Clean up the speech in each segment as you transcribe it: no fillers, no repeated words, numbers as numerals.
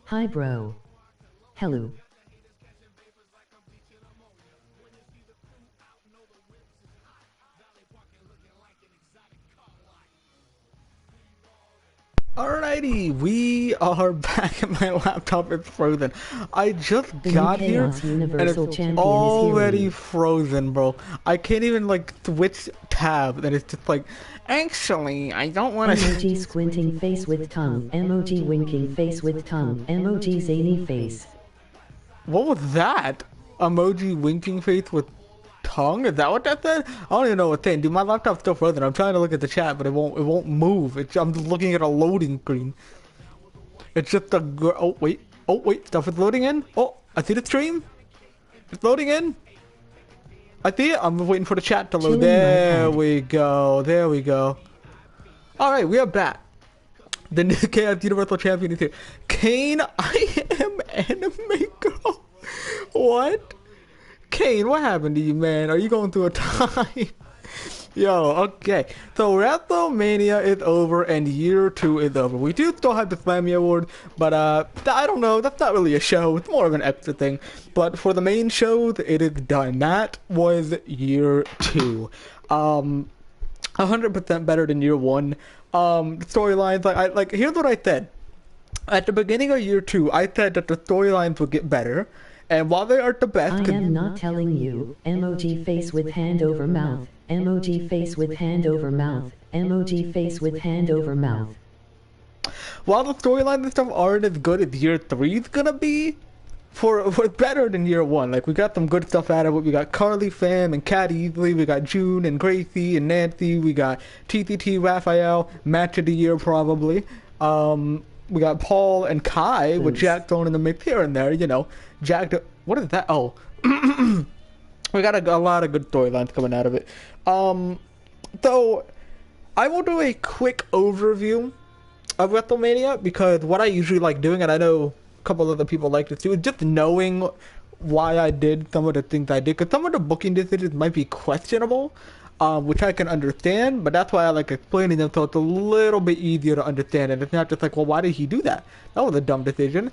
Hi bro. Hello. Alrighty, we are back and my laptop is frozen. I just The got new here Chaos and Universal it's Champion is already here. frozen, bro. I can't even like switch tabs and it's just like, actually, I don't want to. Emoji squinting face with tongue. Emoji winking face with tongue. Emoji zany face. What was that? Emoji winking face with tongue? Is that what that said? I don't even know what saying. Dude, my laptop's still frozen. I'm trying to look at the chat, but it won't move. I'm just looking at a loading screen. It's just a oh wait, stuff is loading in. Oh, I see the stream. It's loading in. I see it. I'm waiting for the chat to load. Chilling my There pad. we go. There we go. All right, we are back. The new Chaos Universal Champion is here. Kane, I am anime girl. What? Kane, what happened to you, man? Are you going through a time? Yo, okay. So WrestleMania is over and year 2 is over. We do still have the Slammy Award, but I don't know. That's not really a show. It's more of an extra thing. But for the main shows, it is done. That was year 2. 100% better than year 1. The storylines, here's what I said. At the beginning of year 2, I said that the storylines would get better. And while they aren't the best, I am not telling you. Emoji face with hand over mouth. Emoji face with hand over mouth. Emoji face with hand over mouth. while the storylines and stuff aren't as good as year 3 is gonna be, for better than year 1. Like, we got some good stuff out of it. We got Carly Pham and Cat Easley. We got June and Gracie and Nancy. We got TTT Raphael, match of the year probably. We got Paul and Kai with Jack thrown in the mix here and there. You know, Jack. What is that? Oh, we got a lot of good storylines coming out of it. So I will do a quick overview of WrestleMania because what I usually like doing, and I know a couple other people like this too, is just knowing why I did some of the things I did. Because some of the booking decisions might be questionable, which I can understand, but that's why I like explaining them so it's a little bit easier to understand. And it's not just like, well, why did he do that? That was a dumb decision.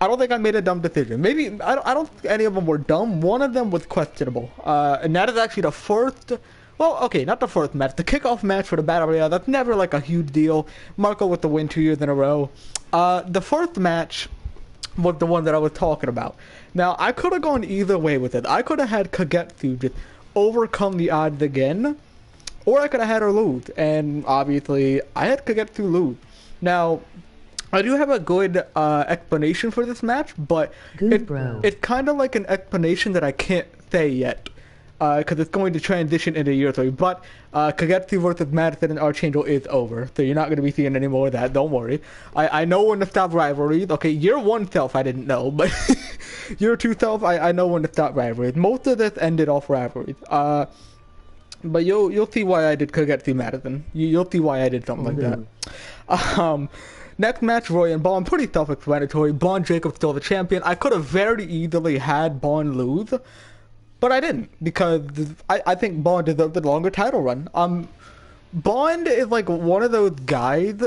I don't think I made a dumb decision. Maybe, I don't think any of them were dumb. One of them was questionable. And that is actually the first, well, okay, not the first match. The kickoff match for the Battle Royale, that's never like a huge deal. Marco with the win 2 years in a row. The first match was the one that I was talking about. Now, I could have gone either way with it. I could have had Kagetsu just overcome the odds again, or I could have had her lose. And obviously, I had Kagetsu lose. Now, I do have a good explanation for this match, but it's kind of like an explanation that I can't say yet. Because it's going to transition into year 3. But Kagetsu versus Madison and Archangel is over. So you're not going to be seeing any more of that. Don't worry. I know when to stop rivalries. Okay, year 1 self I didn't know. But year 2 self, I know when to stop rivalries. Most of this ended off rivalries. But you'll see why I did Kagetsu Madison. You'll see why I did something like that. Next match, Roy and Bond. Pretty self-explanatory. Bond Jacobs still the champion. I could have very easily had Bond lose. But I didn't, because I think Bond deserved the longer title run. Bond is like one of those guys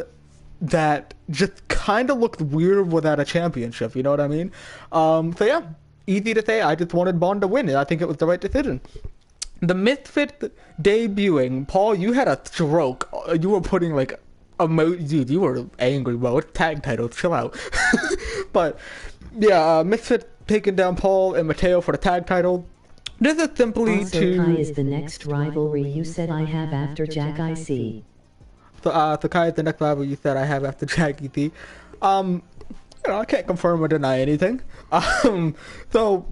that just kind of looks weird without a championship, you know what I mean? So yeah, easy to say, I just wanted Bond to win, and I think it was the right decision. The Misfit debuting, Paul, you had a stroke. You were putting like, dude, you were angry, bro. It's tag titles, chill out. But yeah, Misfit taking down Paul and Mateo for the tag title. This is simply also, Kai is the next rivalry you said I have after Jack IC. So Kai is the next rivalry you said I have after Jack ET. You know, I can't confirm or deny anything. So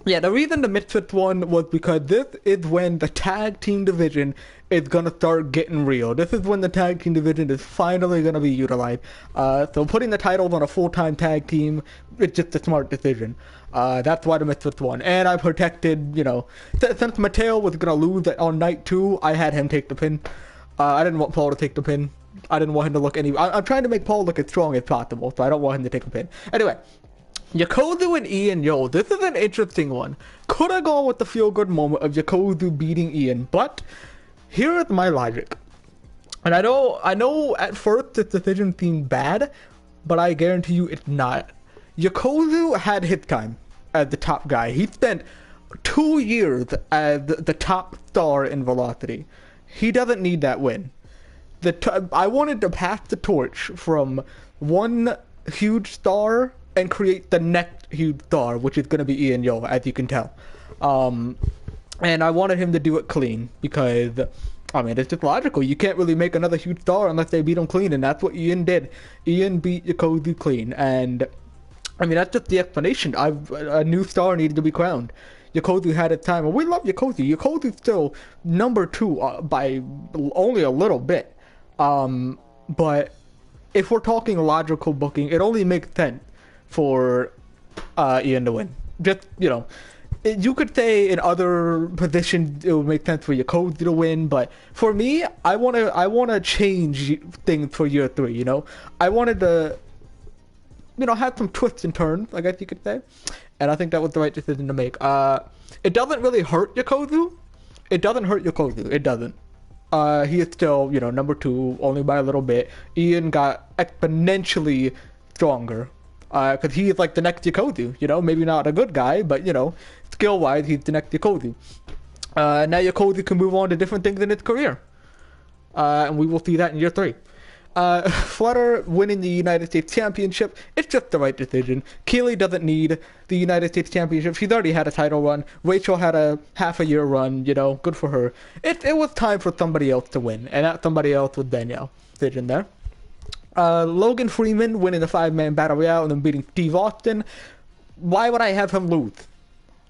yeah, the reason the Misfits won was because this is when the tag team division is gonna start getting real. This is when the tag team division is finally gonna be utilized. So putting the titles on a full-time tag team, it's just a smart decision. That's why the Misfits won. And I protected, you know, since Mateo was gonna lose on night 2, I had him take the pin. I didn't want Paul to take the pin. I didn't want him to look I'm trying to make Paul look as strong as possible, so I don't want him to take the pin. Anyway. Yokozu and Ian, yo, this is an interesting one. Could have gone with the feel-good moment of Yokozu beating Ian, but here is my logic. And I know at first this decision seemed bad, but I guarantee you it's not. Yokozu had his time as the top guy. He spent 2 years as the top star in Velocity. He doesn't need that win. I wanted to pass the torch from one huge star and create the next huge star, which is going to be Ian Yo, as you can tell. And I wanted him to do it clean because, I mean, it's just logical. You can't really make another huge star unless they beat him clean, and that's what Ian did. Ian beat Yokozu clean, and I mean, that's just the explanation. A new star needed to be crowned. Yokozu had its time, and we love Yokozu. Yokozu's still number 2 by only a little bit. But if we're talking logical booking, it only makes sense for Ian to win. Just, you know, you could say in other positions it would make sense for Yokozu to win, but for me, I wanna change things for year 3. You know, I wanted to, you know, have some twists and turns, I guess you could say, and I think that was the right decision to make. It doesn't really hurt Yokozu. It doesn't hurt Yokozu. It doesn't. He is still, you know, number 2, only by a little bit. Ian got exponentially stronger. Because he is like the next Yokozu, you know, maybe not a good guy, but, you know, skill-wise, he's the next Yokozu. Now Yokozu can move on to different things in his career. And we will see that in year 3. Flutter winning the United States Championship, it's just the right decision. Keely doesn't need the United States Championship. She's already had a title run. Rachel had a half-a-year run, you know, good for her. It was time for somebody else to win, and that somebody else was Danielle. Decision there. Logan Freeman winning the 5-man Battle Royale and then beating Steve Austin. Why would I have him lose?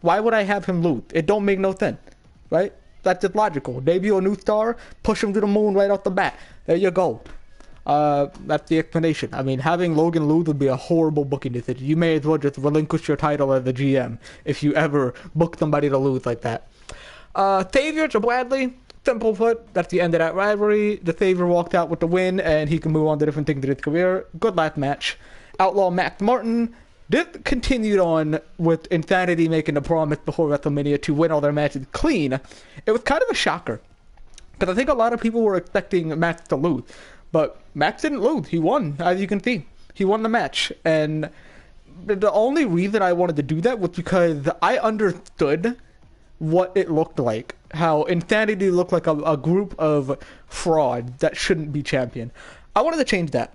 Why would I have him lose? It don't make no sense, right? That's just logical. Debut a new star, push him to the moon right off the bat. There you go. That's the explanation. I mean, having Logan lose would be a horrible booking decision. You may as well just relinquish your title as the GM if you ever book somebody to lose like that. Xavier to Bradley. Simple put, that's the end of that rivalry. The Savior walked out with the win, and he can move on to different things in his career. Good last match. Outlaw Max Martin. This continued on with Insanity making the promise before WrestleMania to win all their matches clean. It was kind of a shocker, because I think a lot of people were expecting Max to lose. But Max didn't lose. He won, as you can see. He won the match. And the only reason I wanted to do that was because I understood what it looked like. How Insanity looked like a group of frauds that shouldn't be champion. I wanted to change that.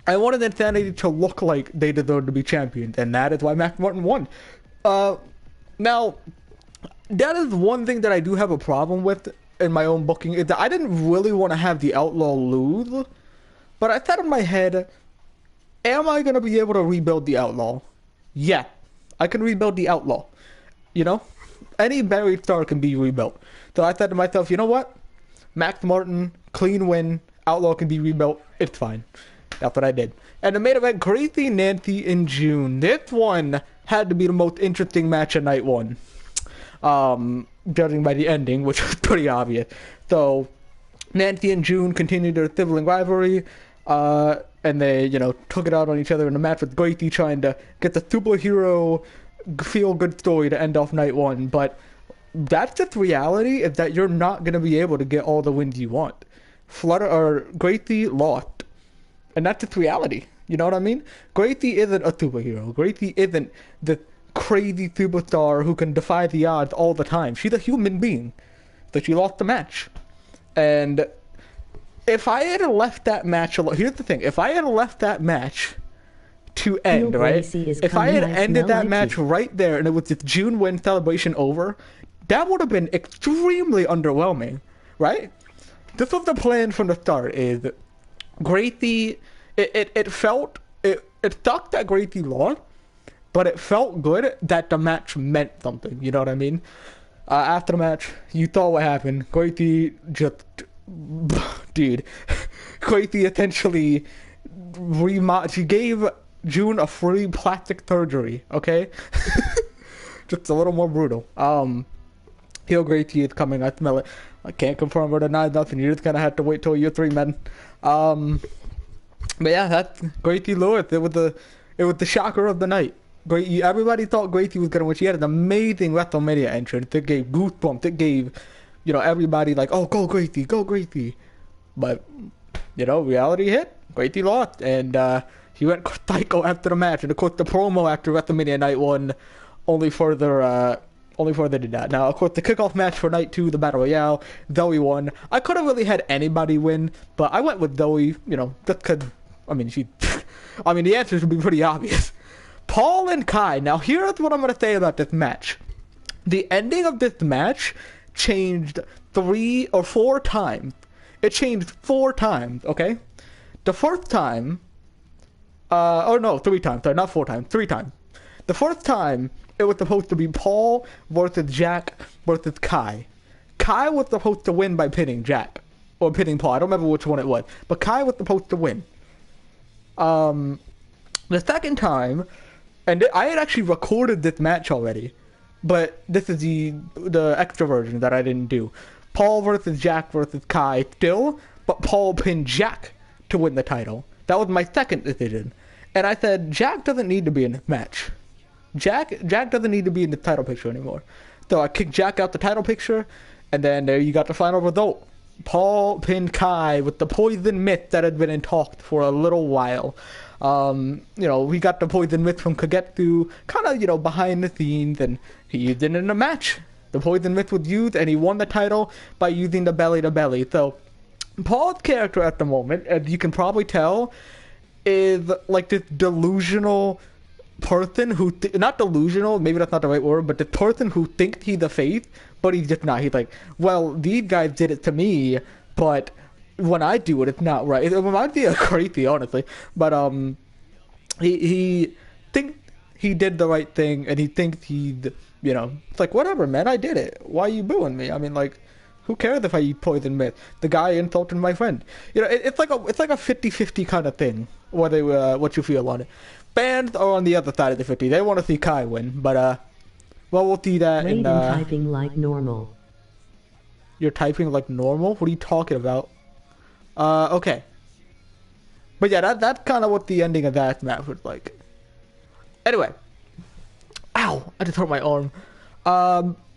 I wanted Insanity to look like they deserved to be champions. And that is why Max Martin won. Now, that is one thing that I do have a problem with in my own booking, is that I didn't really want to have the Outlaw lose, but I thought in my head, am I going to be able to rebuild the Outlaw? Yeah, I can rebuild the Outlaw. You know, any buried star can be rebuilt. So I thought to myself, you know what? Max Martin, clean win, Outlaw can be rebuilt, it's fine. That's what I did. And the main event, Gracie, Nancy, in June. This one had to be the most interesting match of night 1. Judging by the ending, which was pretty obvious. So, Nancy and June continued their sibling rivalry, and they, you know, took it out on each other in a match with Gracie trying to get the superhero feel-good story to end off night 1. But that's just reality, is that you're not going to be able to get all the wins you want. Gracie lost. And that's just reality. You know what I mean? Gracie isn't a superhero. Gracie isn't the crazy superstar who can defy the odds all the time. She's a human being. So she lost the match. And if I had left that match alone, here's the thing. If I had left that match to end, right? If I had ended that match right there and it was this June win celebration over, that would have been extremely underwhelming, right? This was the plan from the start, is Gracie, it sucked that Gracie lost, but it felt good that the match meant something, you know what I mean? After the match, you saw what happened. Gracie just, dude, Gracie essentially she gave June a free plastic surgery, okay? Just a little more brutal. Heel Gracie is coming, I smell it. I can't confirm or deny nothing, you're just gonna have to wait till year 3, man. But yeah, that's Gracie Lewis. It was the shocker of the night. Everybody thought Gracie was gonna win. She had an amazing WrestleMania entrance. It gave goosebumps. It gave, you know, everybody like, oh, go Gracie. But, you know, reality hit. Gracie lost, and He went psycho after the match, and of course the promo after WrestleMania Night 1 only further did that. Now, of course, the kickoff match for Night 2, the Battle Royale, Zoe won. I could have really had anybody win, but I went with Zoe, you know, just because, I mean, the answers would be pretty obvious. Paul and Kai. Now, here's what I'm going to say about this match. The ending of this match changed 3 or 4 times. It changed 4 times, okay? The first time, 3 times, sorry, not 4 times, 3 times. The first time, it was supposed to be Paul versus Jack versus Kai. Kai was supposed to win by pinning Jack. Or pinning Paul. I don't remember which one it was. But Kai was supposed to win. The second time, and I had actually recorded this match already. But this is the extra version that I didn't do. Paul versus Jack versus Kai still, but Paul pinned Jack to win the title. That was my second decision. And I said, Jack doesn't need to be in this match. Jack doesn't need to be in the title picture anymore. So I kicked Jack out the title picture, and then there you got the final result. Paul pinned Kai with the poison mist that had been in talks for a little while. We got the poison mist from Kagetsu, kind of, behind the scenes, and he used it in a match. The poison mist was used, and he won the title by using the belly-to-belly. So, Paul's character at the moment, as you can probably tell, is like this delusional person who, not delusional, maybe that's not the right word, but the person who thinks he's a face, but he's just not. He's like, well, these guys did it to me, but when I do it, it's not right. It reminds me of crazy, honestly, but he thinks he did the right thing, and he thinks he'd, it's like, whatever, man, I did it. Why are you booing me? I mean, like, who cares if I eat poison mist? The guy insulted my friend. It's like a 50-50 kind of thing, what you feel on it. Fans are on the other side of the 50. They want to see Kai win, but we'll see that in typing like normal. You're typing like normal? What are you talking about? Okay. But yeah, that's kind of what the ending of that match was like. Anyway. Ow! I just hurt my arm.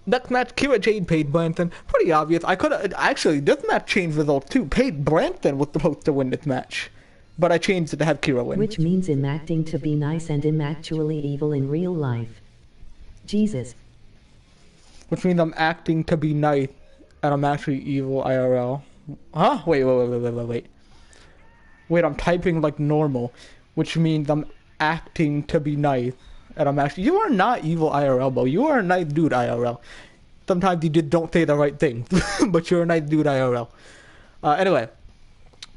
Next match, Kira Jade, Paige Branson. Pretty obvious. I could have... Actually, this match changed results too. Paige Branson was supposed to win this match. But I changed it to have Kira win. Which means I'm acting to be nice and I'm actually evil in real life. Jesus. Which means I'm acting to be nice and I'm actually evil IRL. Huh? Wait. Wait, I'm typing like normal. Which means I'm acting to be nice. And I'm actually... You are not evil IRL, bro. You are a nice dude IRL. Sometimes you just don't say the right thing. But you're a nice dude IRL. Anyway.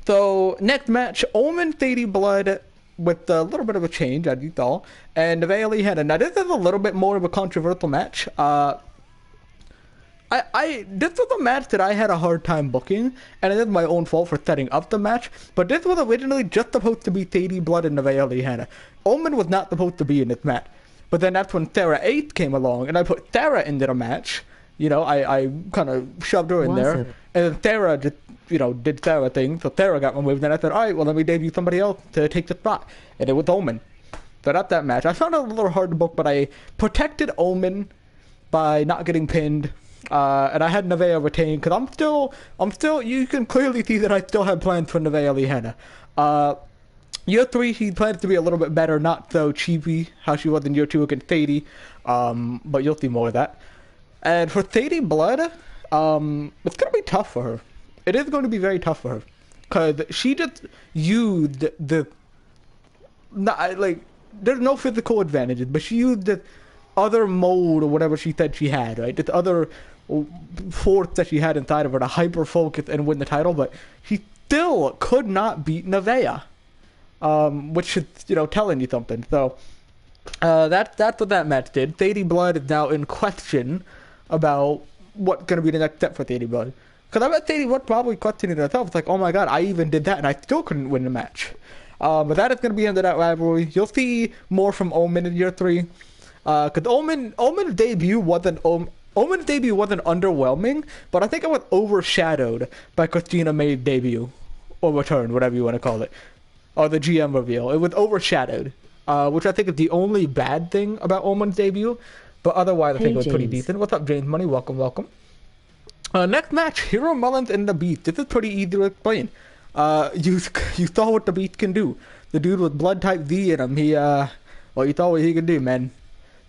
So, next match, Omen Sadie Blood with a little bit of a change, as you saw. And Nevaeh Hanna. Now, this is a little bit more of a controversial match. This was a match that I had a hard time booking, and it is my own fault for setting up the match, but this was originally just supposed to be Sadie Blood and Nevaeh Hanna. Omen was not supposed to be in this match, but then that's when Sarah 8 came along, and I put Sarah into the match. I kind of shoved her in there, and then Sarah just, did Sarah thing, so Sarah got removed, and I said, alright, well, let me debut somebody else to take the spot, and it was Omen. So that's that match. I found it a little hard to book, but I protected Omen by not getting pinned. And I had Nevaeh retained because I'm still. You can clearly see that I still have plans for Nevaeh Hanna. Year 3, she plans to be a little bit better, not so cheapy how she was in year 2 against Sadie. But you'll see more of that. And for Sadie Blood, it's gonna be tough for her. It is going to be very tough for her because she just used there's no physical advantages, but she used the other mode or whatever she said she had, right? This other force that she had inside of her to hyper focus and win the title, but she still could not beat Nevaeh, which is telling you something. So that's what that match did. Sadie Blood is now in question about what's going to be the next step for Sadie Blood, because I bet Sadie Blood probably questioning herself. It's like, oh my god, I even did that and I still couldn't win the match. But that is going to be the end of that rivalry. You'll see more from Omen in year 3. Because Omen's debut wasn't underwhelming, but I think it was overshadowed by Christina May's debut, or return, whatever you want to call it, or the GM reveal. It was overshadowed, which I think is the only bad thing about Omen's debut, but otherwise I think it was pretty decent. What's up, James Money? Welcome. Next match, Hero Mullins and the Beast. This is pretty easy to explain. You saw what the Beast can do. The dude with blood type V in him. Well, you thought what he could do, man.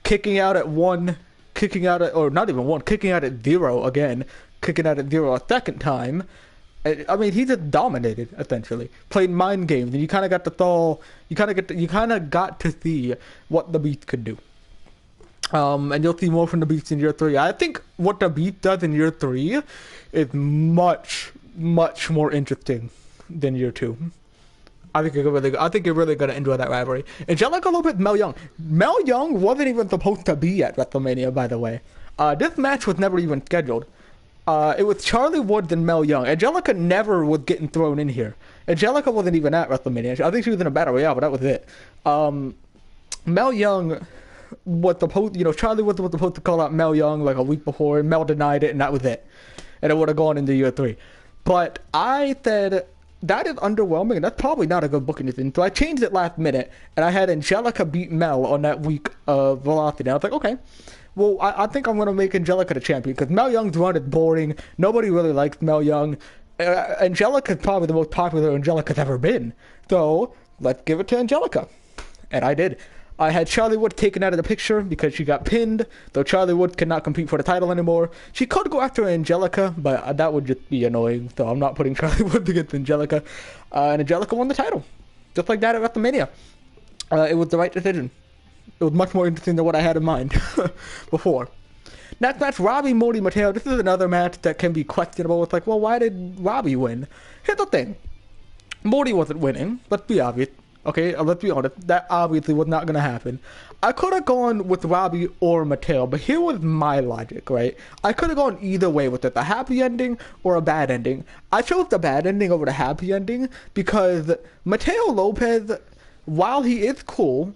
Kicking out at 1, kicking out at, or not even 1, kicking out at 0 again, kicking out at 0 a second time. I mean, he just dominated essentially. Played mind games, and you kind of got to see what the Beast could do. And you'll see more from the Beast in year 3. I think what the Beast does in year 3 is much more interesting than year 2. I think you're really gonna enjoy that rivalry. Angelica a little bit Mel Young. Mel Young wasn't even supposed to be at WrestleMania, by the way. This match was never even scheduled. It was Charlie Woods and Mel Young. Angelica never was getting thrown in here. Angelica wasn't even at WrestleMania. I think she was in a Battle Royale, but that was it. Mel Young was supposed, Charlie Woods was supposed to call out Mel Young like a week before, and Mel denied it, and that was it. And it would have gone into year 3. But I said, that is underwhelming, and that's probably not a good booking thing. So I changed it last minute, and I had Angelica beat Mel on that week of Velocity. And I was like, okay, well, I think I'm going to make Angelica the champion, because Mel Young's run is boring. Nobody really likes Mel Young. Angelica is probably the most popular Angelica's ever been. So let's give it to Angelica. And I did. I had Charlie Woods taken out of the picture because she got pinned, though Charlie Woods cannot compete for the title anymore. She could go after Angelica, but that would just be annoying, so I'm not putting Charlie Woods against Angelica. And Angelica won the title, just like that at WrestleMania. It was the right decision. It was much more interesting than what I had in mind before. Next match, Robbie, Morty, Mateo. This is another match that can be questionable. It's like, well, why did Robbie win? Here's the thing. Morty wasn't winning, let's be obvious. Okay, let's be honest, that obviously was not going to happen. I could have gone with Robbie or Mateo, but here was my logic, right? I could have gone either way with it, a happy ending or a bad ending. I chose the bad ending over the happy ending because Mateo Lopez, while he is cool,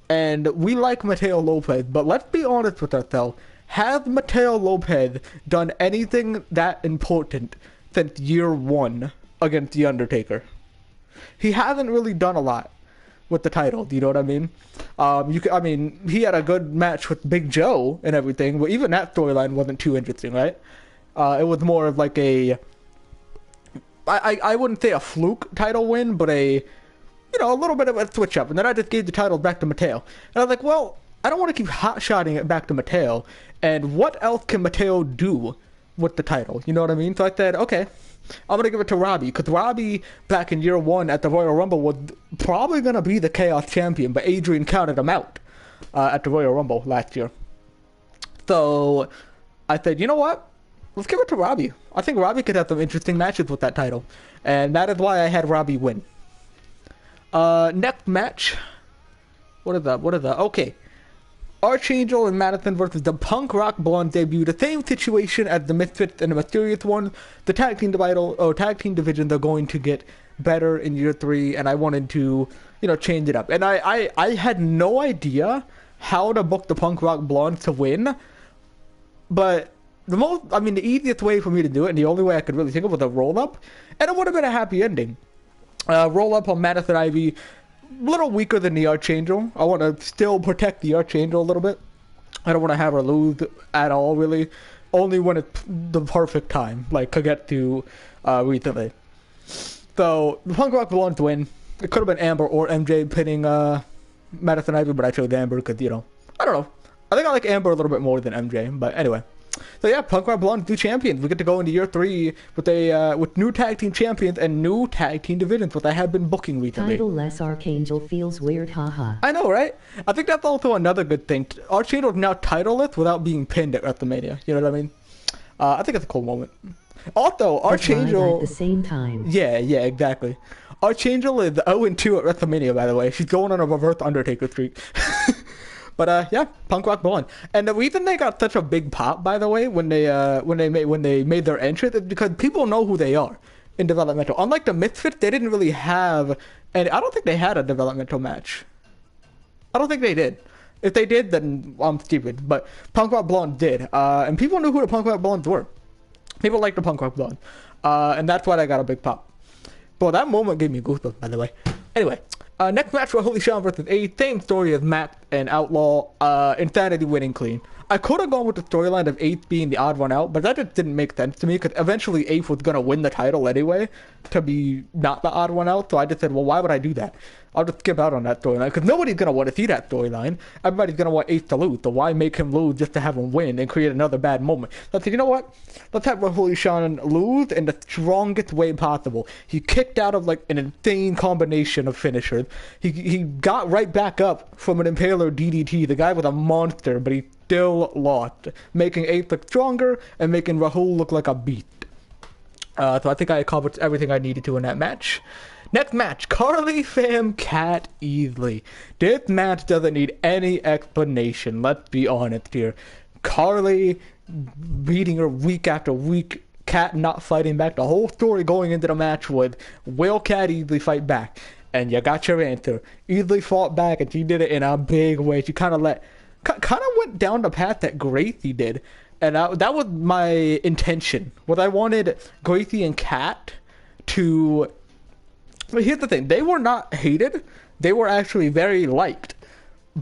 and we like Mateo Lopez, but let's be honest with ourselves, has Mateo Lopez done anything that important since year 1 against The Undertaker? He hasn't really done a lot with the title, do you know what I mean? He had a good match with Big Joe and everything, but even that storyline wasn't too interesting, right? It was more of like I wouldn't say a fluke title win, but a little bit of a switch up. And then I just gave the title back to Mateo. And I was like, well, I don't want to keep hot-shotting it back to Mateo. And what else can Mateo do with the title? You know what I mean? So I said, okay, I'm going to give it to Robbie, because Robbie, back in year 1 at the Royal Rumble, was probably going to be the Chaos Champion, but Adrian counted him out at the Royal Rumble last year. So I said, you know what? Let's give it to Robbie. I think Robbie could have some interesting matches with that title. And that is why I had Robbie win. Next match. What is that? Okay. Archangel and Madison versus the Punk Rock Blonde debut. The same situation as the Misfits and the Mysterious One. The tag team division, they're going to get better in year 3, and I wanted to, change it up. And I had no idea how to book the Punk Rock Blondes to win, but the easiest way for me to do it, and the only way I could really think of, was a roll-up, and it would have been a happy ending. Roll-up on Madison Ivy. A little weaker than the Archangel. I want to still protect the Archangel a little bit. I don't want to have her lose at all, really. Only when it's the perfect time, like Kagetsu recently. So, the Punk Rock Blondes win. It could have been Amber or MJ pinning Madison Ivy, but I chose Amber because, I don't know. I think I like Amber a little bit more than MJ, but anyway. So yeah, Punk Rock Blondes, new champions. We get to go into year 3 with new tag team champions and new tag team divisions, which I have been booking recently. Title-less Archangel feels weird, haha. I know, right? I think that's also another good thing. Archangel is now titleless without being pinned at WrestleMania. You know what I mean? I think it's a cool moment. Also, Archangel at the same time. Yeah, exactly. Archangel is 0-2 at WrestleMania, by the way. She's going on a reverse Undertaker streak. But yeah, Punk Rock Blonde, and the reason they got such a big pop, by the way, when they made their entrance, is because people know who they are in developmental. Unlike the Misfits, they didn't really have, and I don't think they had a developmental match. I don't think they did. If they did, then I'm stupid. But Punk Rock Blonde did, and people knew who the Punk Rock Blondes were. People liked the Punk Rock Blonde, and that's why they got a big pop. But that moment gave me goosebumps, by the way. Anyway. Next match for Holy Shawn versus Ace. Same story as Matt and Outlaw. Insanity winning clean. I could have gone with the storyline of Ace being the odd one out, but that just didn't make sense to me, because eventually Ace was going to win the title anyway, to be not the odd one out. So I just said, well, why would I do that? I'll just skip out on that storyline because nobody's gonna want to see that storyline. Everybody's gonna want Ace to lose. So why make him lose just to have him win and create another bad moment? Let's say, you know what? Let's have Revolution lose in the strongest way possible. He kicked out of like an insane combination of finishers. He got right back up from an Impaler DDT. The guy was a monster, but he still lost, making Ace look stronger and making Rahul look like a beast. So I think I accomplished everything I needed to in that match. Next match, Carly Pham Cat Easley. This match doesn't need any explanation, let's be honest here. Carly beating her week after week, Cat not fighting back. The whole story going into the match was, will Cat Easley fight back? And you got your answer. Easley fought back and she did it in a big way. She kind of went down the path that Gracie did. And that was my intention. What I wanted Gracie and Kat to... But here's the thing. They were not hated. They were actually very liked.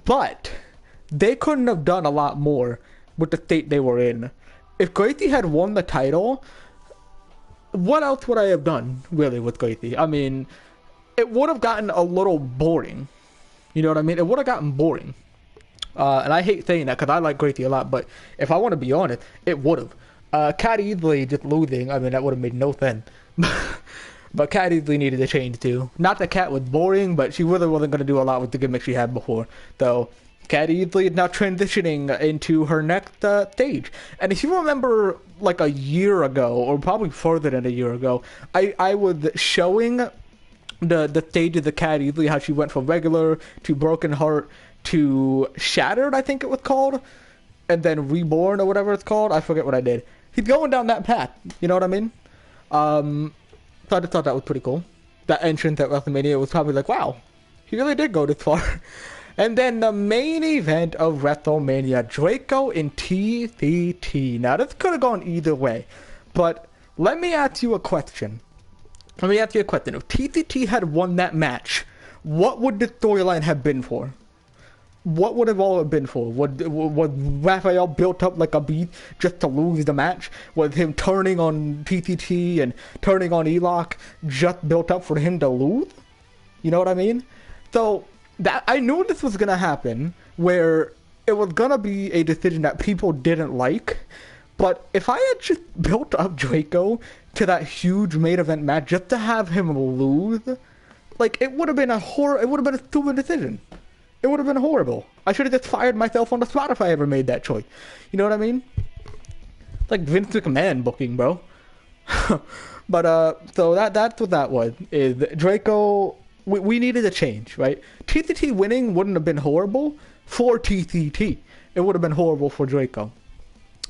But they couldn't have done a lot more with the state they were in. If Gracie had won the title, what else would I have done, really, with Gracie? I mean, it would have gotten a little boring. You know what I mean? It would have gotten boring. And I hate saying that because I like Gracie a lot, but if I want to be honest, it would have. Cat Easley just losing, I mean, that would have made no sense. But Cat Easley needed to change too. Not that Cat was boring, but she really wasn't going to do a lot with the gimmick she had before. So, Cat Easley is now transitioning into her next stage. And if you remember, like a year ago, or probably further than a year ago, I was showing the stages of Cat Easley, how she went from regular to Broken Heart to Shattered, I think it was called, and then Reborn or whatever it's called. I forget what I did. He's going down that path. You know what I mean? So I just thought that was pretty cool. That entrance at WrestleMania was probably like, wow, he really did go this far. And then the main event of WrestleMania, Draco and TCT. Now this could have gone either way, but let me ask you a question. If TCT had won that match, what would the storyline have been for? What would have all have been for? Was Raphael built up like a beast just to lose the match? Was him turning on TCT and turning on Elock just built up for him to lose? You know what I mean? So that I knew this was gonna happen, where it was gonna be a decision that people didn't like. But if I had just built up Draco to that huge main event match just to have him lose, like it would have been a stupid decision. It would have been horrible. I should have just fired myself on the spot if I ever made that choice. You know what I mean? It's like Vince McMahon booking, bro. But so that's what that was. Is Draco? We needed a change, right? TCT winning wouldn't have been horrible for TCT. It would have been horrible for Draco.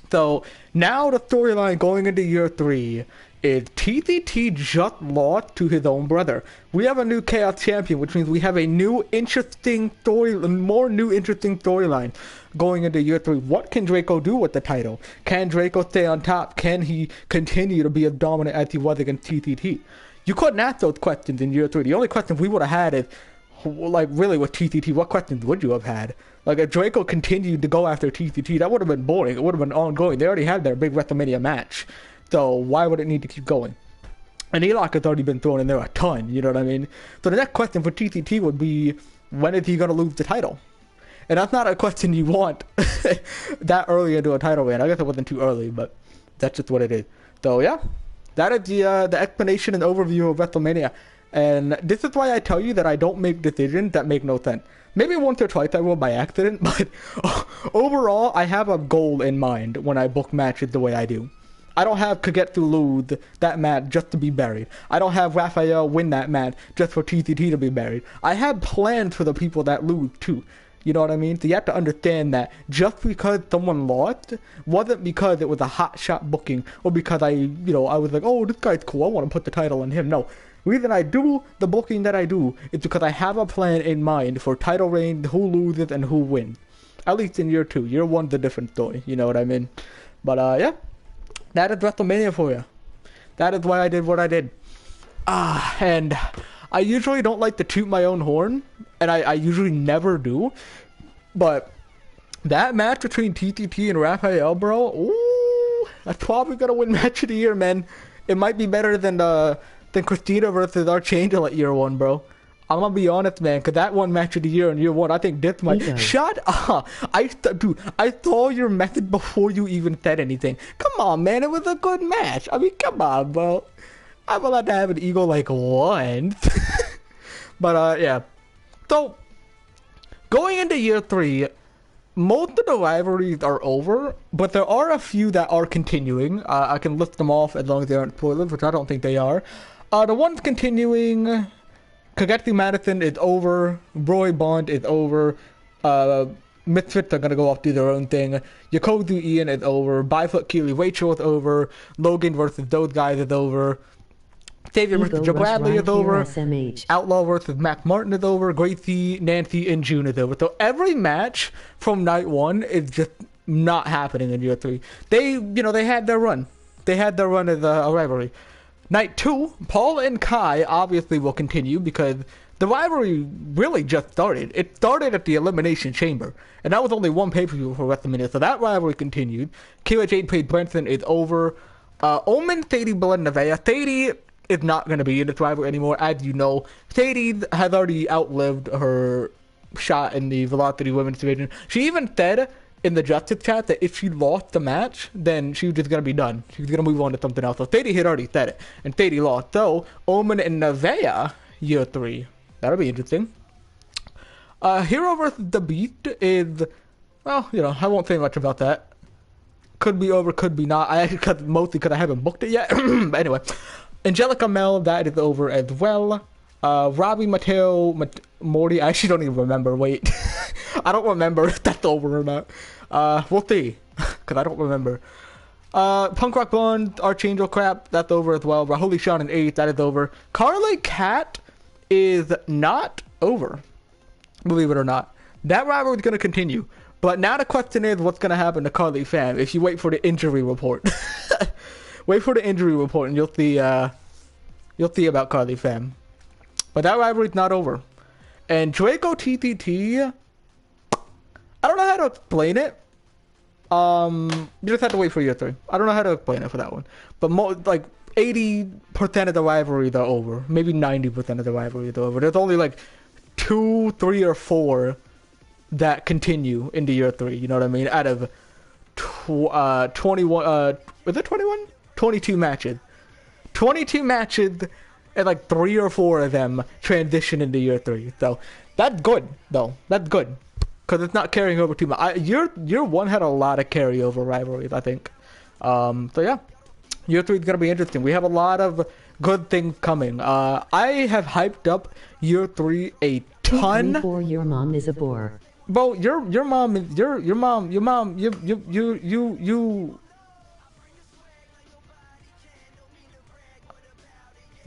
So now the storyline going into year 3 is TCT just lost to his own brother. We have a new Chaos Champion, which means we have a new interesting storyline going into year 3. What can Draco do with the title? Can Draco stay on top? Can he continue to be as dominant as he was against TCT? You couldn't ask those questions in year 3. The only question we would have had is, like, really with TCT, what questions would you have had? Like, if Draco continued to go after TCT, that would have been boring. It would have been ongoing. They already had their big WrestleMania match. So why would it need to keep going? And Elock has already been thrown in there a ton, you know what I mean? So the next question for TCT would be, when is he going to lose the title? And that's not a question you want that early into a title reign. I guess it wasn't too early, but that's just what it is. So yeah, that is the explanation and overview of WrestleMania. And this is why I tell you that I don't make decisions that make no sense. Maybe once or twice I will by accident, but overall, I have a goal in mind when I book matches the way I do. I don't have Kagetsu lose that match just to be buried. I don't have Raphael win that match just for TCT to be buried. I have plans for the people that lose too. You know what I mean? So you have to understand that just because someone lost wasn't because it was a hot shot booking or because I was like, oh, this guy's cool, I want to put the title on him. No. The reason I do the booking that I do is because I have a plan in mind for title reign, who loses and who wins. At least in year 2. Year 1's a different story. You know what I mean? But yeah, that is WrestleMania for you. That is why I did what I did. And I usually don't like to toot my own horn, and I usually never do. But that match between TCT and Raphael, bro, ooh, that's probably gonna win match of the year, man. It might be better than Christina versus Archangel at year 1, bro. I'm gonna be honest, man, because that one match of the year in year one, I think this might. Ego. Shut up! Dude, I saw your method before you even said anything. Come on, man, it was a good match. I mean, come on, bro. I'm allowed to have an ego like once. But, yeah. So, going into year 3, most of the rivalries are over, but there are a few that are continuing. I can list them off as long as they aren't spoilers, which I don't think they are. The ones continuing, Kageki Madison is over, Roy Bond is over, Misfits are going to go off do their own thing, Yokozu Ian is over, Bifoot Keely Rachel is over, Logan versus those guys is over, Xavier versus Joe Bradley is over, Outlaw versus Mac Martin is over, Gracie, Nancy, and June is over. So every match from night 1 is just not happening in year 3. They had their run. They had their run as a rivalry. Night 2, Paul and Kai obviously will continue because the rivalry really just started. It started at the Elimination Chamber, and that was only one pay-per-view for WrestleMania, so that rivalry continued. Killer Jade Page Branson is over. Omen, Sadie, Blood, Nevaeh. Sadie is not going to be in this rivalry anymore, as you know. Sadie has already outlived her shot in the Velocity Women's Division. She even said in the Justice chat that if she lost the match, then she was just going to be done. She was going to move on to something else. So Sadie had already said it, and Sadie lost. So, Omen and Nevaeh, year 3. That'll be interesting. Hero vs. The Beast is, well, I won't say much about that. Could be over, could be not. Mostly because I haven't booked it yet. But anyway, Angelica Mel, that is over as well. Robbie, Mateo, Morty, I actually don't even remember. Wait. I don't remember if that's over or not. We'll see. Because I don't remember. Punk Rock Blonde, Archangel crap, that's over as well. Rahuli Shawn and 8, that is over. Carly Cat is not over. Believe it or not. That rivalry is going to continue. But now the question is, what's going to happen to Carly Fam if you wait for the injury report? Wait for the injury report and you'll see about Carly Fam. But that rivalry's not over. And Draco TTT, I don't know how to explain it. You just have to wait for year 3. I don't know how to explain it for that one. But 80% of the rivalries are over. Maybe 90% of the rivalries are over. There's only like 2, 3, or 4 that continue into year 3. You know what I mean? Out of 21, is it 21? 22 matches. 22 matches, and like 3 or 4 of them transition into year 3. So that's good, though. That's good. Because it's not carrying over too much. Year 1 had a lot of carryover rivalries, I think. So yeah. Year 3 is going to be interesting. We have a lot of good things coming. I have hyped up year 3 a ton. 4 your mom is a bore. Bro, your mom is your mom you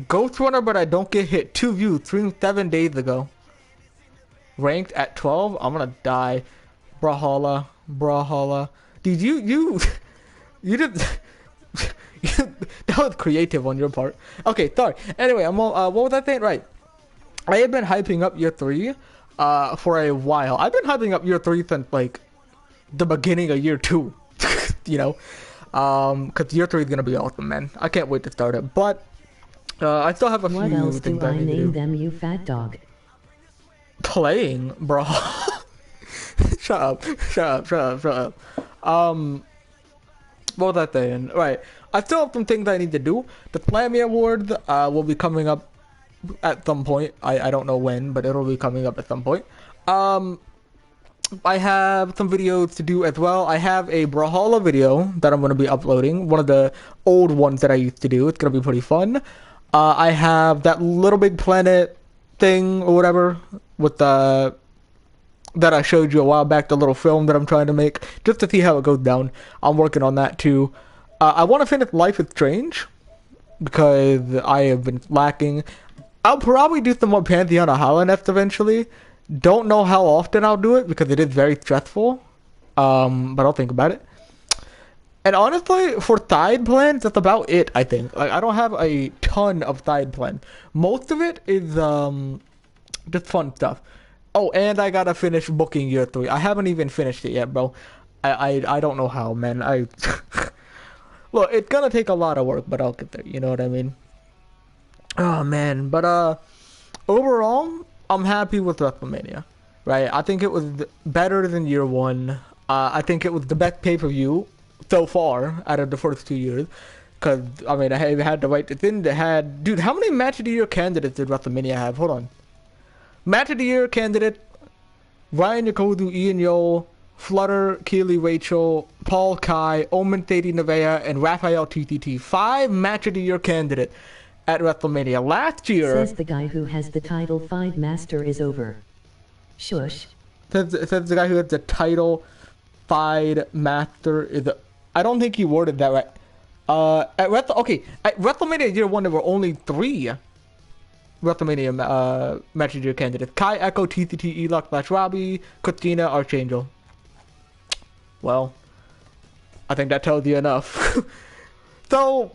Ghost Runner, but I don't get hit. 2 views, 7 days ago. Ranked at 12. I'm gonna die. Brawlhalla. Dude, you did. That was creative on your part. Okay, sorry. Anyway, what was I saying? Right. I have been hyping up year 3 for a while. I've been hyping up year 3 since like the beginning of year 2. Because year 3 is gonna be awesome, man. I can't wait to start it. But I still have a few things I need to do. What else do I name them, you fat dog? Playing, bro. Shut up. What was I saying? Right. I still have some things I need to do. The Slammy Awards will be coming up at some point. I don't know when, but it'll be coming up at some point. I have some videos to do as well. I have a Brawlhalla video that I'm going to be uploading. One of the old ones that I used to do. It's going to be pretty fun. I have that Little Big Planet thing or whatever with that I showed you a while back, the little film that I'm trying to make, just to see how it goes down. I'm working on that too. I want to finish Life is Strange, because I have been lacking. I'll probably do some more Pantheon or Hollownest eventually. Don't know how often I'll do it, because it is very stressful. But I'll think about it. And honestly, for side plans, that's about it, I think. Like, I don't have a ton of side plans. Most of it is just fun stuff. Oh, and I gotta finish booking year 3. I haven't even finished it yet, bro. I don't know how, man. Look, it's gonna take a lot of work, but I'll get there. You know what I mean? Oh, man. But, overall, I'm happy with WrestleMania, right? I think it was better than year one. I think it was the best pay-per-view so far out of the first 2 years. Because, I mean, I had to write it in. They had... Dude, how many Match of the Year candidates did WrestleMania have? Hold on. Match of the Year candidate, Ryan Yakozu, Ian Yo, Flutter, Keely Rachel, Paul Kai, Omen Thady Nevaeh, and Raphael TTT. 5 Match of the Year candidate at WrestleMania. Last year... Says the guy who has the title 5 master is over. Shush. Says the guy who has the title 5 master is... I don't think he worded that right. At WrestleMania year 1, there were only 3 WrestleMania Match of the Year candidates. Kai, Echo, TCT, E-Lock, Flash Robbie, Christina, Archangel. Well, I think that tells you enough. So,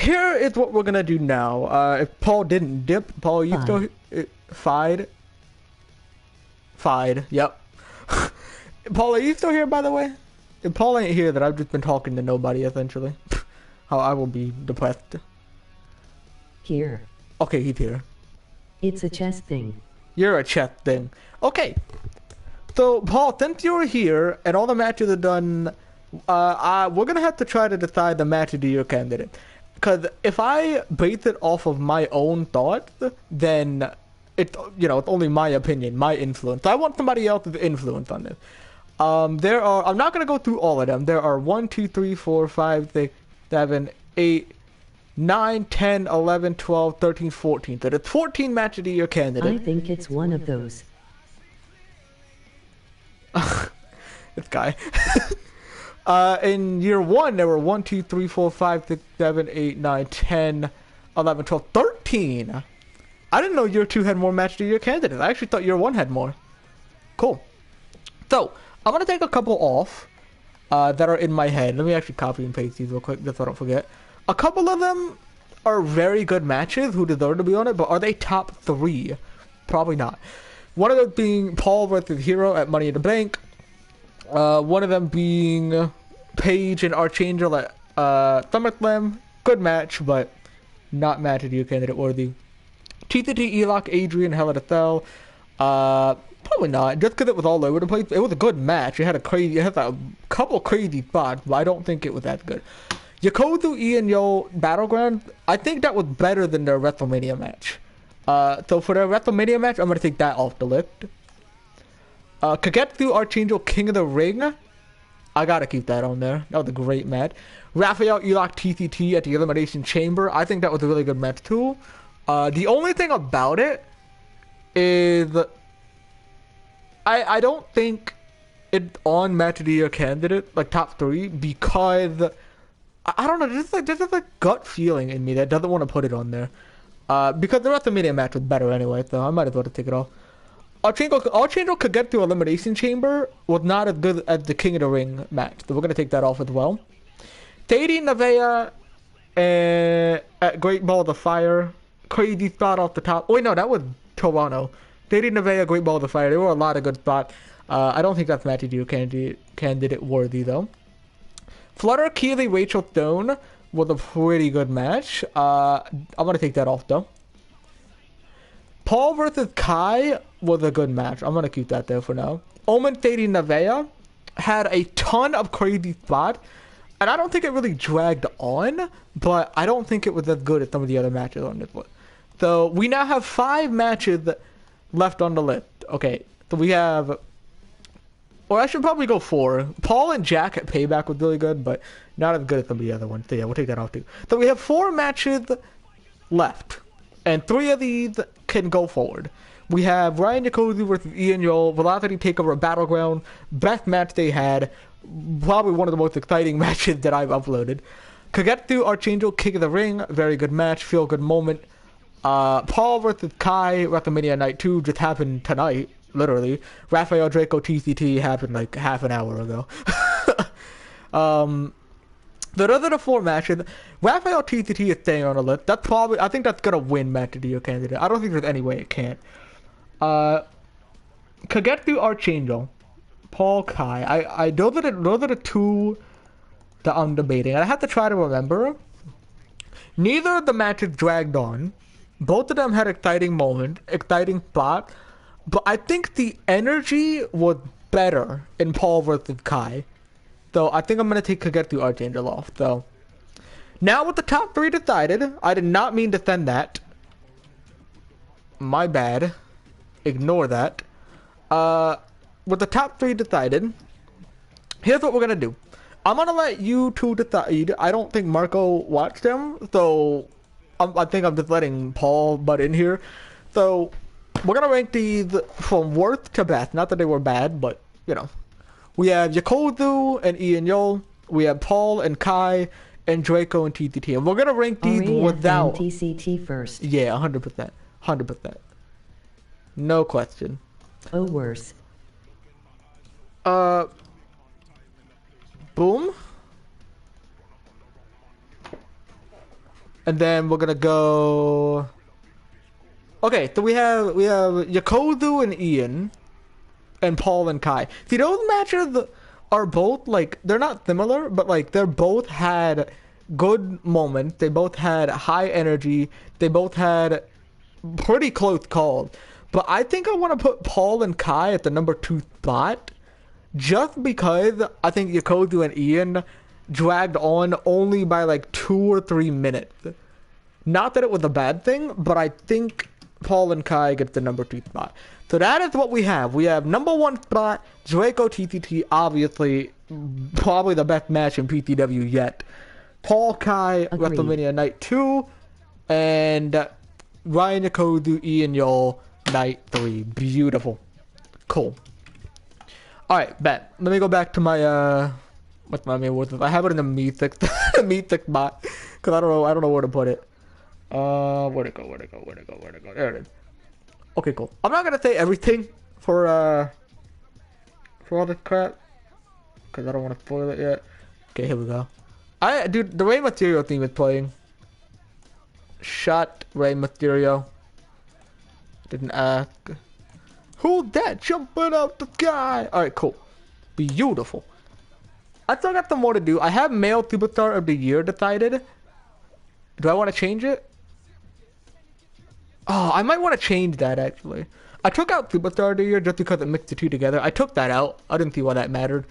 here is what we're gonna do now. If Paul didn't dip, Paul, you still... Fide? Yep. Paul, are you still here, by the way? If Paul ain't here, then I've just been talking to nobody, essentially. How I will be depressed. Here. Okay, he's here. It's a chess thing. You're a chess thing. Okay. So, Paul, since you're here, and all the matches are done, we're gonna have to try to decide the Match of the Year candidate. Because if I base it off of my own thoughts, then it's only my opinion, my influence. I want somebody else's influence on this. There are, I'm not going to go through all of them. There are 1, 2, 3, 4, 5, 6, 7, 8, 9, 10, 11, 12, 13, 14. So it's 14 Match of the Year candidates. I think it's one of those. This guy. In year 1, there were 1, 2, 3, 4, 5, 6, 7, 8, 9, 10, 11, 12, 13. I didn't know year 2 had more Match of the Year candidates. I actually thought year 1 had more. Cool. So, I'm going to take a couple off that are in my head. Let me actually copy and paste these real quick just so I don't forget. A couple of them are very good matches who deserve to be on it, but are they top 3? Probably not. One of them being Paul versus Hero at Money in the Bank. One of them being Paige and Archangel at SummerSlam. Good match, but not Match of the Year candidate worthy. TCT, E-Lock, Adrian, Hell in a Cell. Probably not, just because it was all over the place. It was a good match. It had a couple crazy spots, but I don't think it was that good. Yakozu, Ian Yo Battleground, I think that was better than their WrestleMania match. So for their WrestleMania match, I'm going to take that off the list. Kagetsu, Archangel, King of the Ring, I gotta keep that on there. That was a great match. Raphael, E-Lock, TCT at the Elimination Chamber, I think that was a really good match too. The only thing about it is... I don't think it's on Match of the Year candidate, like top 3, because I don't know, there's just a gut feeling in me that doesn't want to put it on there. Because the WrestleMania match was better anyway, so I might as well take it off. Archangel could get through Elimination Chamber was not as good as the King of the Ring match, so we're gonna take that off as well. Thady Nevaeh at Great Balls of Fire, crazy spot off the top. Oh wait, no, that was Toronto. Thady Nevaeh, Great Balls of Fire. There were a lot of good spots. I don't think that's Match of the Year candidate worthy though. Flutter, Keely, Rachel Stone was a pretty good match. I'm gonna take that off though. Paul versus Kai was a good match. I'm gonna keep that there for now. Omen Thady Nevaeh had a ton of crazy spots, and I don't think it really dragged on, but I don't think it was as good as some of the other matches on this list. So we now have 5 matches left on the list. Okay, so we have, or I should probably go 4. Paul and Jack at Payback was really good, but not as good as some of the other ones. So yeah, we'll take that off too. So we have 4 matches left, and 3 of these can go forward. We have Ryan Yakozu versus Ian Yo, Velocity Takeover Battleground, best match they had, probably one of the most exciting matches that I've uploaded. Kagetsu, Archangel, King of the Ring, very good match, feel good moment. Paul versus Kai, WrestleMania Night 2 just happened tonight, literally. Raphael Draco TCT happened like half an hour ago. So those are the 4 matches. Raphael TCT is staying on the list. That's probably, I think that's gonna win Match of the Year candidate. I don't think there's any way it can't. Kagetsu, Archangel, Paul, Kai. Those are the 2 that I'm debating. I have to try to remember. Neither of the matches dragged on. Both of them had exciting moment, exciting plot, but I think the energy was better in Paul versus Kai. So I think I'm gonna take Kagetsu Archangel off. So now with the top 3 decided, I did not mean to send that. My bad. Ignore that. With the top 3 decided, here's what we're gonna do. I'm gonna let you two decide. I don't think Marco watched them, so I think I'm just letting Paul butt in here. So we're gonna rank these from worst to best. Not that they were bad, but you know. We have Yakozu and Ian Yol. We have Paul and Kai and Draco and TCT. And we're gonna rank these without TCT first. Yeah, 100%. 100%. No question. Oh, worse. Boom. And then we're gonna go. Okay, so we have Yakozu and Ian, and Paul and Kai. See, those matches are both like they're not similar, but like they're both had good moments. They both had high energy. They both had pretty close calls. But I think I want to put Paul and Kai at the number 2 spot, just because I think Yakozu and Ian dragged on only by like 2 or 3 minutes. Not that it was a bad thing, but I think Paul and Kai get the number 2 spot. So that is what we have. We have number 1 spot, Draco TCT, obviously, probably the best match in PTW yet. Paul Kai, Agreed. WrestleMania Night 2, and Ryan Yakozu, Ian Yol, Night 3. Beautiful. Cool. Alright, bet. Let me go back to my, what's my main word? I have it in the Mythic, the Mythic spot, because I don't know where to put it. Where'd it go? There it is. Okay, cool. I'm not gonna say everything for all this crap, because I don't want to spoil it yet. Okay, here we go. Dude, the Rey Mysterio theme is playing. Shut Rey Mysterio. Didn't ask. Who's that jumping out the sky? Alright, cool. Beautiful. I still got some more to do. I have Male Superstar of the Year decided. Do I want to change it? Oh, I might want to change that, actually. I took out Superstar of the Year just because it mixed the two together. I took that out. I didn't see why that mattered.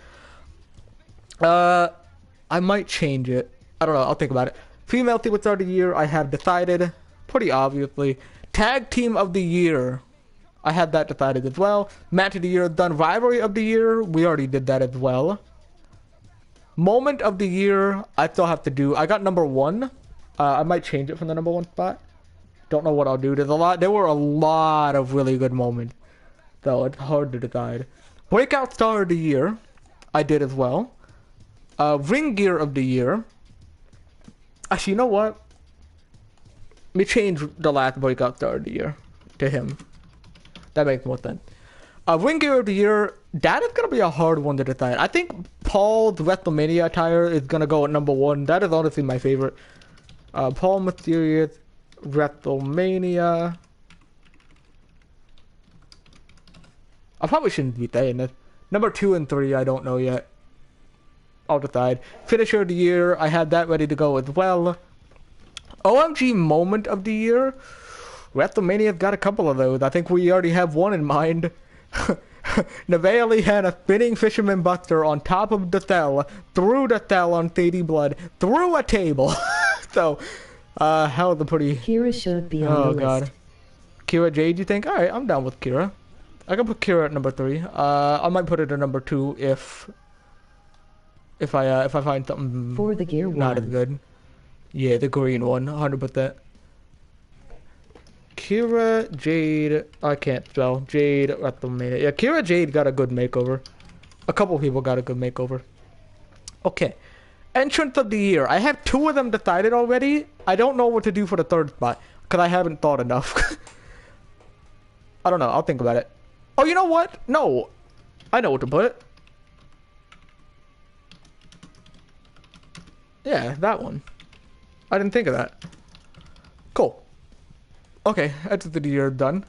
I might change it. I don't know. I'll think about it. Female Superstar of the Year, I have decided. Pretty obviously. Tag Team of the Year. I had that decided as well. Match of the Year done. Rivalry of the Year. We already did that as well. Moment of the Year. I still have to do. I got number 1. I might change it from the number 1 spot. Don't know what I'll do. There were a lot of really good moments. So it's hard to decide. Breakout Star of the Year. I did as well. Ring Gear of the Year. Actually, you know what? Let me change the last Breakout Star of the Year to him. That makes more sense. Ring Gear of the Year. That is going to be a hard one to decide. I think Paul's WrestleMania attire is going to go at number 1. That is honestly my favorite. Paul Mysterious, WrestleMania. I probably shouldn't be saying this. Number 2 and 3, I don't know yet. I'll decide. Finisher of the Year, I had that ready to go as well. OMG Moment of the Year. WrestleMania's got a couple of those. I think we already have one in mind. Nevaeh had a spinning fisherman buster on top of the cell, through the cell on Sadie Blood, through a table. So, hell of a pretty... Kira should be on the list. Kira Jade, you think? Alright, I'm down with Kira. I can put Kira at number 3. I might put it at number 2 if I find something for the gear not one. as good. Yeah, the green one, 100%. Kira Jade, I can't spell. Jade WrestleMania. Yeah, Kira Jade got a good makeover. A couple people got a good makeover. Okay. Entrance of the Year. I have 2 of them decided already. I don't know what to do for the 3rd spot, because I haven't thought enough. I don't know. I'll think about it. Oh, you know what? No. I know what to put. Yeah, that one. I didn't think of that. Cool. Okay, Entrance of the Year done.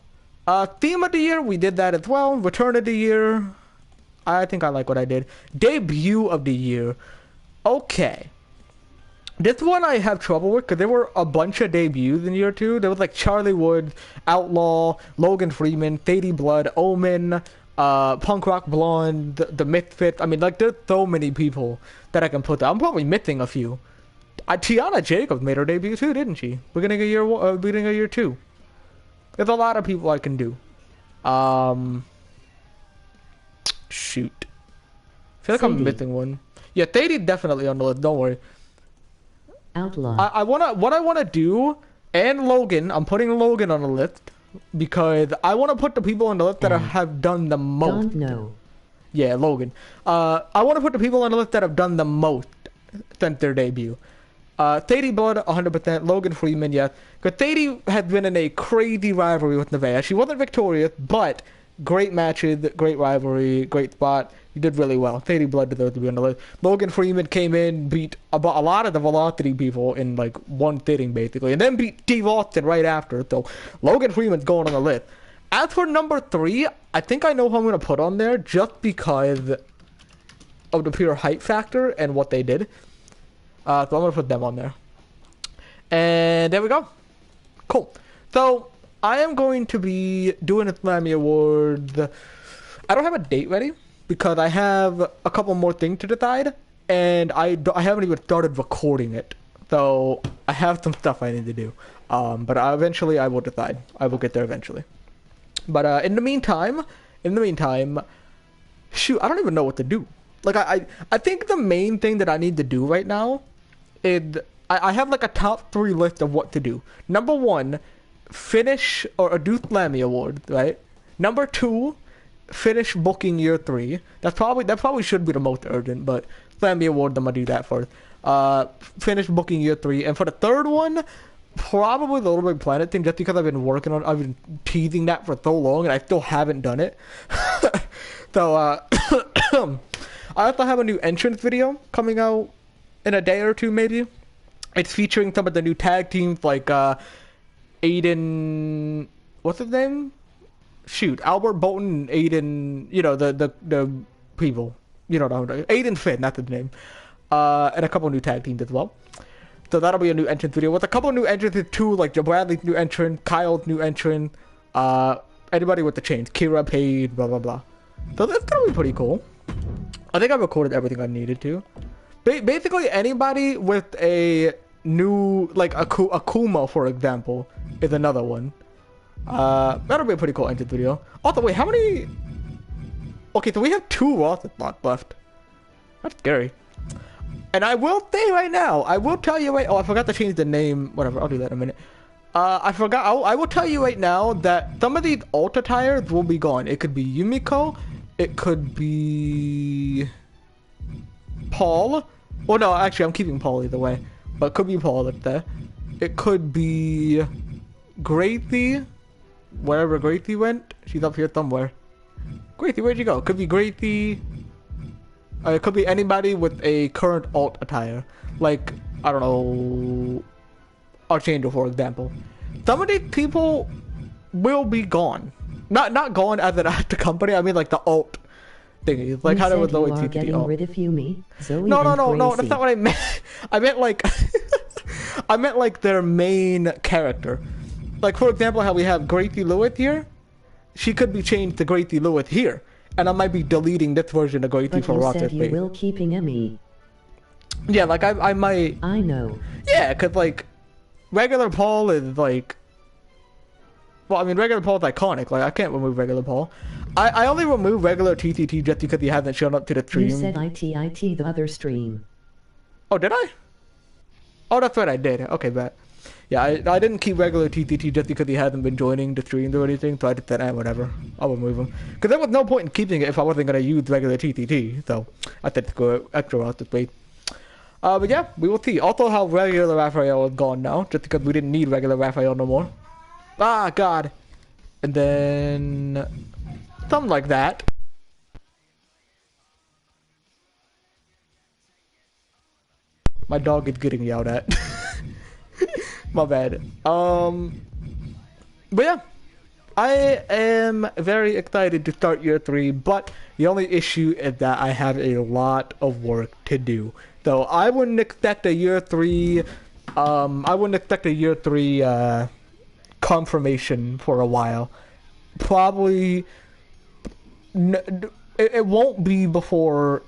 Theme of the Year, we did that as well. Return of the Year. I think I like what I did. Debut of the Year. Okay. This one I have trouble with because there were a bunch of debuts in year 2. There was like Charlie Woods, Outlaw, Logan Freeman, Thady Blood, Omen, Punk Rock Blonde, the Misfits. I mean, like, there's so many people that I can put there. I'm probably missing a few. Tiana Jacobs made her debut too, didn't she? Beginning of year 2. There's a lot of people I can do. Shoot. I feel like I'm missing one. Yeah, Thady's definitely on the list. Don't worry. Outlaw. What I wanna do, and Logan. I'm putting Logan on the list because I want to put the people on the list that have done the most. Don't know. Yeah, Logan. I want to put the people on the list that have done the most since their debut. Thady Blood, 100%. Logan Freeman, yes. Because Thady has been in a crazy rivalry with Nevaeh. She wasn't victorious, but great matches, great rivalry, great spot. He did really well. Thady Blood deserves to be on the list. Logan Freeman came in, beat a lot of the Velocity people in like one sitting, basically. And then beat Steve Austin right after. So Logan Freeman's going on the list. As for number 3, I think I know who I'm going to put on there just because of the pure hype factor and what they did. So I'm going to put them on there. And there we go. Cool. So I am going to be doing a Slammy Awards. I don't have a date ready because I have a couple more things to decide. And I haven't even started recording it. So I have some stuff I need to do. But eventually I will decide. I will get there eventually. But in the meantime, shoot, I don't even know what to do. Like I think the main thing that I need to do right now is I have like a top 3 list of what to do. Number 1, finish or do Slammy Award, right? Number 2, finish booking year 3. That probably should be the most urgent, but Slammy Award, I'm gonna do that first. Finish booking year 3, and for the third one, probably the Little Big Planet thing, just because I've been teasing that for so long, and I still haven't done it. So I also have a new entrance video coming out in a day or two, maybe. It's featuring some of the new tag teams, like Aiden, what's his name? Shoot, Albert Bolton and Aiden, you know, the people, you know, Aiden Finn, that's his name, and a couple new tag teams as well. So that'll be a new entrance video with a couple new entrances too, like Joe Bradley's new entrant, Kyle's new entrant, anybody with the chains, Kira, Paige, blah blah blah. So that's gonna be pretty cool. I think I recorded everything I needed to. Basically, anybody with a new, like Akuma, for example, is another one. That'll be a pretty cool entrance video. Also, wait, how many? Okay, so we have 2 roster slots left. That's scary. And I will say right now, I will tell you right. Oh, I forgot to change the name. Whatever, I'll do that in a minute. I forgot. I will tell you right now that some of these alt attires will be gone. It could be Yumiko. It could be Paul. Well, no, actually, I'm keeping Paul either way. But it could be Paul up there. It could be Gracie. Wherever Gracie went. She's up here somewhere. Gracie, where'd you go? It could be Gracie. It could be anybody with a current alt attire. Like, I don't know, Archangel, for example. Some of these people will be gone. Not gone as in at the company. I mean, like the alt thingy. Like how there was always getting rid of Yumi, Zoe, no, that's not what I meant. I meant like, I meant like their main character. Like, for example, how we have Gracie Lewis here. She could be changed to Gracie Lewis here. And I might be deleting this version of Gracie for roster space. But you said you will keeping Emmy. Yeah, like I might. I know. Yeah, cause like regular Paul is like. Well, I mean, regular Paul is iconic. Like I can't remove regular Paul. I only remove regular TTT just because he hasn't shown up to the stream. You said IT the other stream. Oh, did I? Oh, that's right, I did. Okay, bet. Yeah, I didn't keep regular TTT just because he hasn't been joining the streams or anything, so I just said, whatever. I'll remove him. Because there was no point in keeping it if I wasn't going to use regular TTT, so I said to go extra out this way. But yeah, we will see. Also, how regular Raphael is gone now, just because we didn't need regular Raphael no more. Ah, God. And then something like that. My dog is getting yelled at. My bad. But yeah, I am very excited to start year 3, but the only issue is that I have a lot of work to do. So I wouldn't expect a year 3, confirmation for a while. Probably, it won't be before.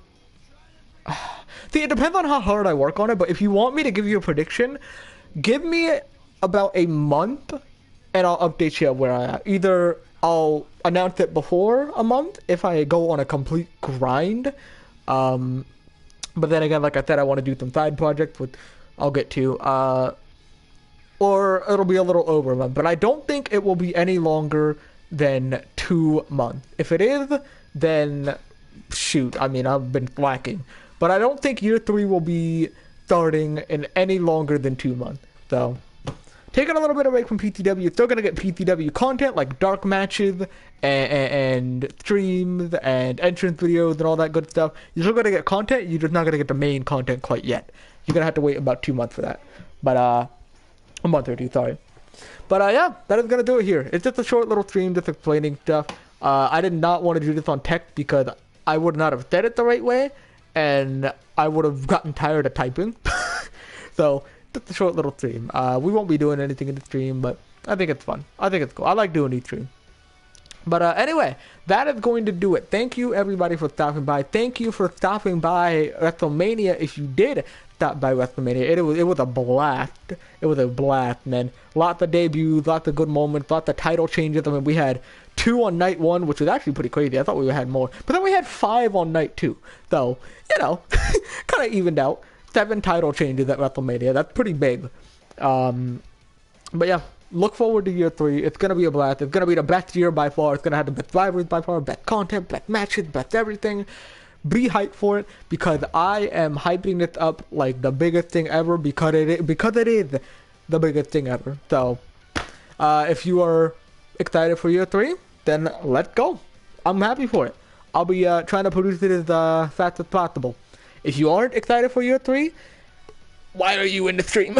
See, it depends on how hard I work on it, but if you want me to give you a prediction, give me about a month and I'll update you where I am. Either I'll announce it before a month if I go on a complete grind. But then again, like I said, I want to do some side projects, which I'll get to. Or it'll be a little over a month. But I don't think it will be any longer than 2 months. If it is, then shoot, I mean, I've been slacking. But I don't think year 3 will be starting in any longer than 2 months. So, taking a little bit away from PTW, you're still going to get PTW content like dark matches and streams and entrance videos and all that good stuff. You're still going to get content, you're just not going to get the main content quite yet. You're going to have to wait about 2 months for that. But, a month or two, sorry. But, yeah, that is going to do it here. It's just a short little stream just explaining stuff. I did not want to do this on text because I would not have said it the right way, and I would have gotten tired of typing. So, just a short little stream. We won't be doing anything in the stream, but I think it's fun. I think it's cool. I like doing these streams. But anyway, that is going to do it. Thank you, everybody, for stopping by. Thank you for stopping by WrestleMania. If you did stop by WrestleMania, it was a blast. It was a blast, man. Lots of debuts, lots of good moments, lots of title changes. I mean, we had 2 on night 1, which was actually pretty crazy. I thought we had more. But then we had 5 on night 2. So, you know, kind of evened out. 7 title changes at WrestleMania. That's pretty big. But yeah, look forward to year 3. It's going to be a blast. It's going to be the best year by far. It's going to have the best rivalries by far, best content, best matches, best everything. Be hyped for it because I am hyping this up like the biggest thing ever because it is the biggest thing ever. So, if you are excited for year 3, then let's go. I'm happy for it. I'll be trying to produce it as fast as possible. If you aren't excited for year 3, why are you in the stream?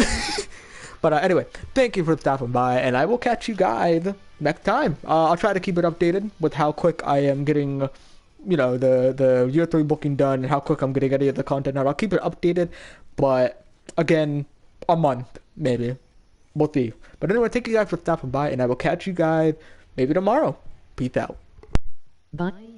But anyway, thank you for stopping by, and I will catch you guys next time. I'll try to keep it updated with how quick I am getting, you know, the year 3 booking done and how quick I'm getting any of the content out. I'll keep it updated, but again, a month, maybe. We'll see. But anyway, thank you guys for stopping by, and I will catch you guys maybe tomorrow. Peace out. Bye.